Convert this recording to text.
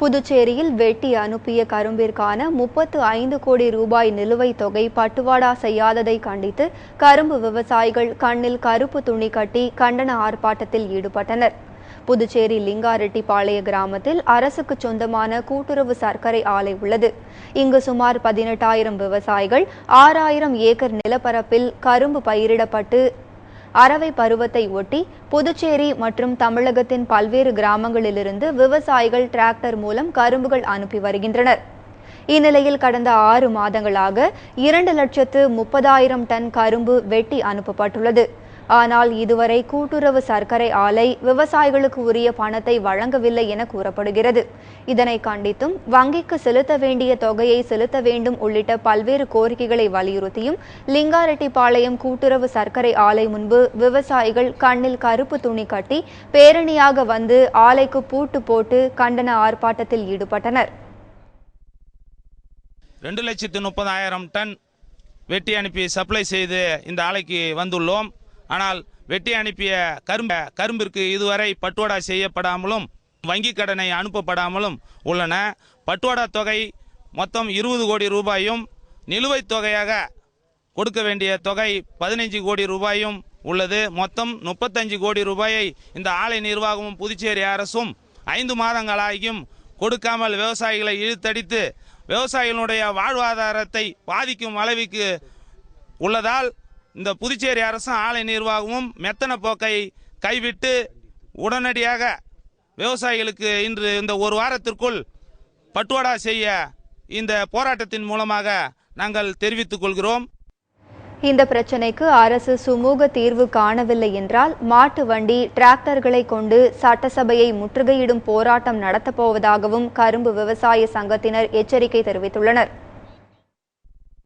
புதுச்சேரியில் வெட்டி அனுப்பிய கரும்பிற்கான 35 கோடி ரூபாய் நிலுவைத் தொகை பட்டுவாடா செய்யாததை கண்டித்து கரும்பு விவசாயிகள் கண்ணில் கருப்பு துணி கட்டி கண்டன ஆர்ப்பாட்டத்தில் ஈடுபட்டனர். புதுச்சேரி லிங்காரெட்டிப்பாளைய கிராமத்தில் அரசுக்கு சொந்தமான கூட்டுறவு சர்க்கரை ஆலை உள்ளது. இங்கு சுமார் 18,000 விவசாயிகள் 6,000 ஏக்கர் நிலப்பரப்பில் கரும்பு பயிரிடப்பட்டு அரவை பருவத்தை ஒட்டி புதுச்சேரி மற்றும் தமிழகத்தின் பல்வேறு கிராமங்களிலிருந்து விவசாயிகள் டிராக்டர் மூலம் கரும்புகள் அனுப்பி வருகின்றனர். இந்நிலையில் கடந்த 6 மாதங்களாக 2,30,000 டன் கரும்பு வெட்டி அனுப்பப்பட்டுள்ளது. ஆனால் இதுவரை கூட்டுறவு சர்க்கரை ஆலை விவசாயிகளுக்கு உரிய பணத்தை வழங்கவில்லை என கூறப்படுகிறது. இதனை கண்டித்தும் வங்கிக்கு செலுத்த வேண்டிய தொகையை செலுத்த வேண்டும் உள்ளிட்ட பல்வேறு கோரிக்கைகளை வலியுறுத்தியும் லிங்காரெட்டிப்பாளையம் கூட்டுறவு சர்க்கரை ஆலை முன்பு விவசாயிகள் கண்ணில் கருப்பு துணி கட்டி பேரணியாக வந்து ஆலைக்கு பூட்டு போட்டு கண்டன ஆர்ப்பாட்டத்தில் ஈடுபட்டனர். 2,30,000 டன் வெட்டி அனுப்பி சப்ளை செய்து இந்த ஆலைக்கு வந்துள்ளோம். ஆனால் வெட்டி அனுப்பிய கரும்பிற்கு இதுவரை பட்டுவாடா செய்யப்படாமலும் வங்கி கடனை அனுப்பப்படாமலும் உள்ளன. பட்டுவாடா தொகை மொத்தம் 20 கோடி ரூபாயும் நிலுவைத் தொகையாக கொடுக்க வேண்டிய தொகை 15 கோடி ரூபாயும் உள்ளது. மொத்தம் 35 கோடி ரூபாயை இந்த ஆலை நிர்வாகமும் புதுச்சேரி அரசும் 5 மாதங்களாகியும் கொடுக்காமல் விவசாயிகளை இழுத்தடித்து விவசாயிகளுடைய வாழ்வாதாரத்தை பாதிக்கும் அளவுக்கு உள்ளதால் இந்த புதுச்சேரி அரசும் ஆலை நிர்வாகமும் மெத்தன போக்கை கைவிட்டு உடனடியாக விவசாயிகளுக்கு இன்று இந்த ஒரு வாரத்திற்குள் பட்டுவாடா செய்ய இந்த போராட்டத்தின் மூலமாக நாங்கள் தெரிவித்துக் கொள்கிறோம். இந்த பிரச்சினைக்கு அரசு சுமூக தீர்வு காணவில்லை என்றால் மாட்டு வண்டி டிராக்டர்களை கொண்டு சட்டசபையை முற்றுகையிடும் போராட்டம் நடத்தப்போவதாகவும் கரும்பு விவசாய சங்கத்தினர் எச்சரிக்கை தெரிவித்துள்ளனர்.